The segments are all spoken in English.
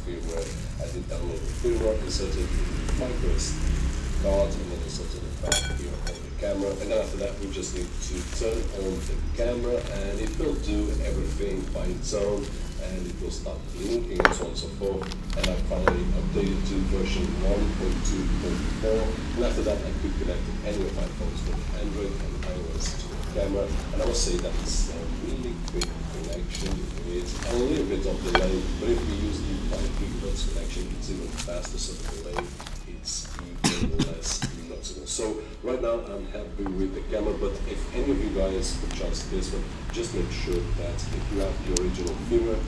firmware. I did download the firmware, inserted the micro SD card, and then inserted it back here on the camera. And then after that, we just need to turn on the camera, and it will do everything by its own, and it will start blinking and so on and so forth. And I finally updated to version 1.2.4, and after that I could connect any of my phones with Android and iOS to the camera, and I will say that it's a really quick connection. It's a little bit of delay, but if we use the 5 gigabits connection, it's even faster, so the delay it's even less noticeable. So right now I'm happy with the camera, but if any of you guys would trust this one, just make sure that if you have the original firmware,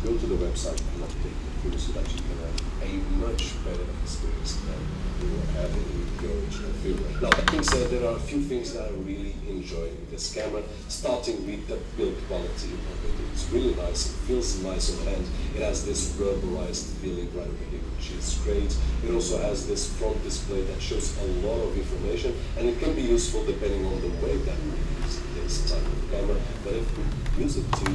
go to the website and update the firmware so that you can have a much better experience than you will have with the original firmware. Now, that being said, there are a few things that I really enjoy with this camera, starting with the build quality of it. It's really nice, it feels nice on the hand. It has this rubberized feeling right over here, which is great. It also has this front display that shows a lot of information, and it can be useful depending on the way that we use this type of camera. But if we use it to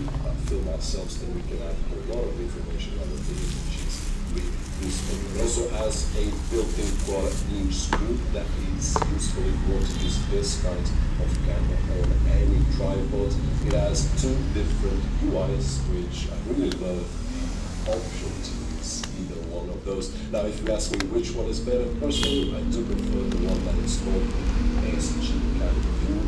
film ourselves, then we can have a lot of information on the video, which is really useful. It also has a built-in quarter-inch screw that is useful if you want to use this kind of camera on any tripod. It has 2 different UIs, which I really love the option to use either one of those. Now, if you ask me which one is better, personally, I do prefer the one that is called SG Camera View.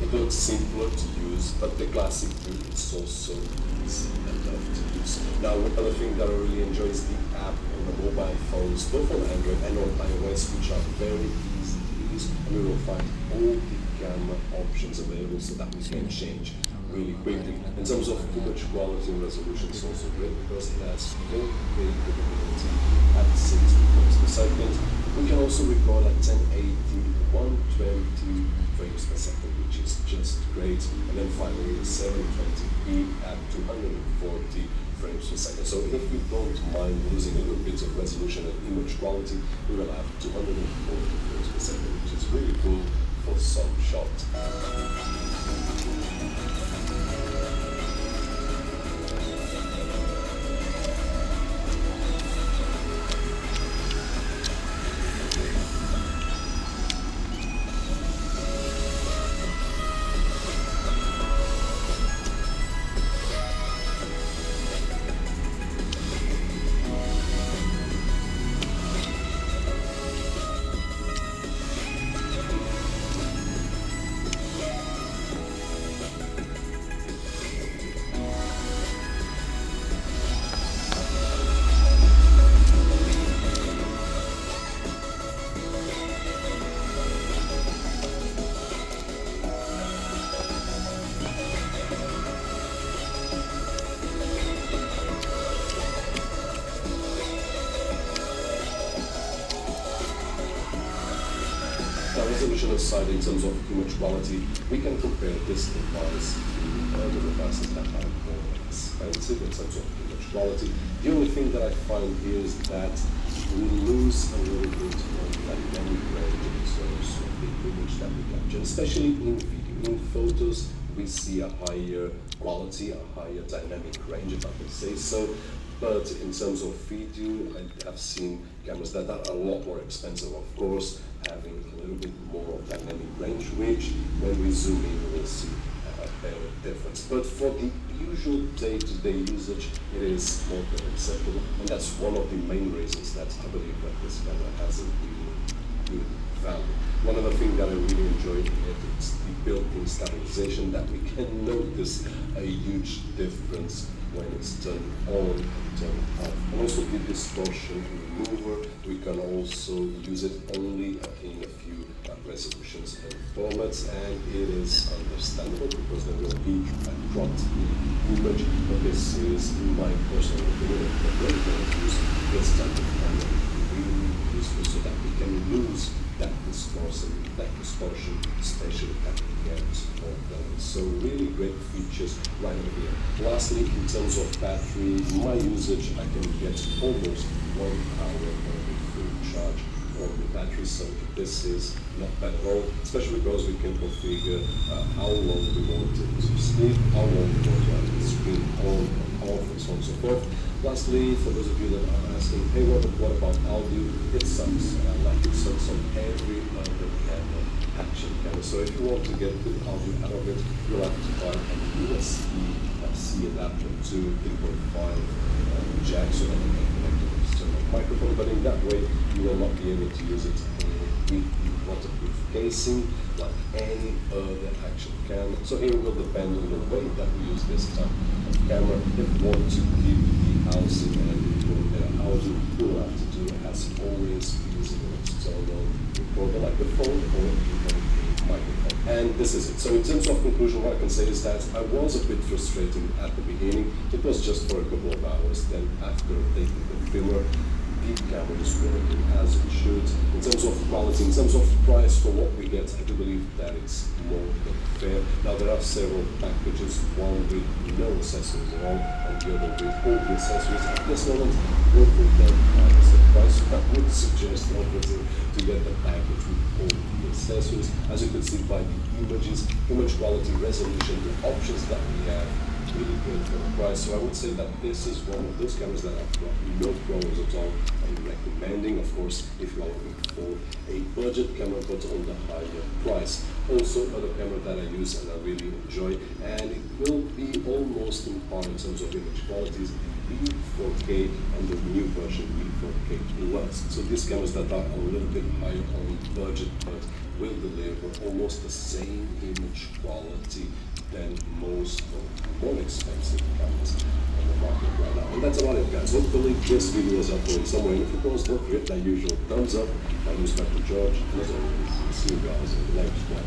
It looks simpler to use, but the classic view is also easy enough to use. Now, one other thing that I really enjoy is the app on the mobile phones, both on Android and on iOS, which are very easy to use, and we will find all the camera options available so that we can change really quickly. In terms of image quality and resolution, it's also great because it has very great capability at 60 frames per second. We can also record at 1080, 120 frames per second, which is just great. And then finally, 720p at 240 frames per second. So if we don't mind losing a little bit of resolution and image quality, we will have 240 frames per second, which is really cool for some shots. Resolution aside, in terms of image quality, we can compare this device to other devices that are more expensive in terms of image quality. The only thing that I find here is that we lose a little bit of dynamic range in terms of the image that we capture, especially in video. In photos, we see a higher quality, a higher dynamic range, if I could say so. But in terms of video, I have seen cameras that are a lot more expensive, of course, having a little bit more of dynamic range, which when we zoom in, we'll see a better difference. But for the usual day-to-day usage, it is more than acceptable, and that's one of the main reasons that I believe that this camera has a really good value. One other thing that I really enjoyed is the built-in stabilization, that we can notice a huge difference when it's turned on and turned off. And also the distortion remover, we can also use it only in a few resolutions and formats, and it is understandable because there will be a dropped image, but this is, in my personal opinion, a great way to use this type of camera. Really useful so that we can lose that distortion, especially at the end of the so really great features right over here. Lastly, in terms of battery, my usage, I can get almost 1 hour on the full charge on the battery, so this is not bad at all, especially because we can configure how long we want it to sleep, how long we want to have the screen on and off, and so on and so forth. Lastly, for those of you that are asking, hey, what about audio? It sucks. Like it sucks on every other camera, action camera. So if you want to get good audio out of it, you'll have to buy a USB-C adapter to 3.5 jack so that you can connect to an external microphone. But in that way, you will not be able to use it with the waterproof casing like any other action camera. So here will depend on the way that we use this type of camera. If you want to keep the housing and the audio, you'll have to do as always using an external recorder like the phone or even a microphone. And this is it. So in terms of conclusion, what I can say is that I was a bit frustrated at the beginning. It was just for a couple of hours. Then after taking the filmer, the camera is working as it should. In terms of quality, in terms of price for what we get, I do believe that it's more than fair. Now there are several packages, one with no accessories at all, and the other with all the accessories. At this moment, both of them are the same price. So I would suggest obviously to get the package with all the accessories. As you can see by the images, image quality, resolution, the options that we have, really good for the price. So I would say that this is one of those cameras that I've got no problems at all. I'm recommending, of course, if you are looking for a budget camera but on the higher price. Also, another camera that I use and I really enjoy, and it will be almost in par in terms of image qualities, the 4K and the new version, the 4K Plus. So these cameras that are a little bit higher on budget but will deliver almost the same image quality than most more expensive cameras on the market right now. And that's about it, guys. Hopefully this video is helpful somewhere. And if it was, don't forget that usual thumbs up. My name is Dr. George, and as always, see you guys in the next one.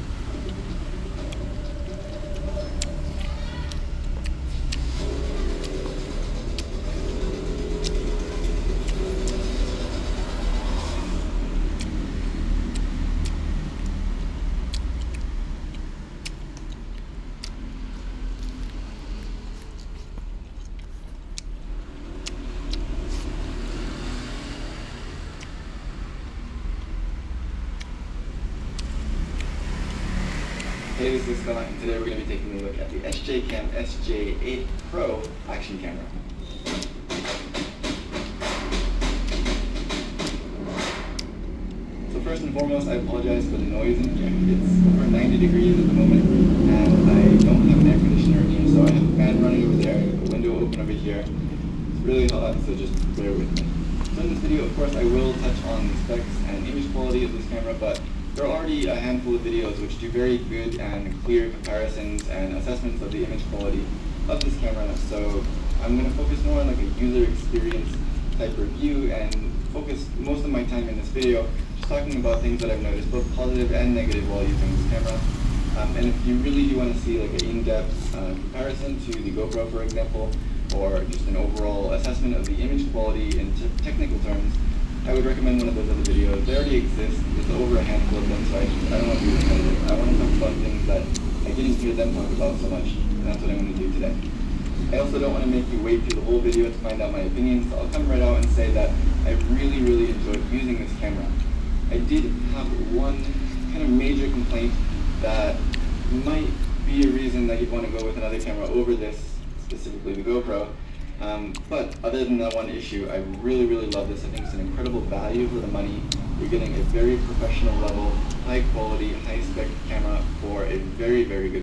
Hey, this is Scott, and today we're going to be taking a look at the SJCam SJ8 Pro action camera. So first and foremost, I apologize for the noise in here. It's over 90 degrees at the moment, and I don't have an air conditioner in here, so I have a fan running over there, a window open over here. It's really hot, so just bear with me. So in this video, of course, I will touch on the specs and image quality of this camera, but there are already a handful of videos which do very good and clear comparisons and assessments of the image quality of this camera. So I'm going to focus more on like a user experience type review and focus most of my time in this video just talking about things that I've noticed, both positive and negative while using this camera. And if you really do want to see like an in-depth comparison to the GoPro, for example, or just an overall assessment of the image quality in technical terms, I would recommend one of those other videos. They already exist. There's over a handful of them, so I don't want to be repetitive. I want to talk about things that I didn't hear them talk about so much, and that's what I'm going to do today. I also don't want to make you wait through the whole video to find out my opinions, so I'll come right out and say that I really, really enjoyed using this camera. I did have one kind of major complaint that might be a reason that you'd want to go with another camera over this, specifically the GoPro. But other than that one issue, I really, really love this. I think it's an incredible value for the money. You're getting a very professional level, high quality, high spec camera for a very, very good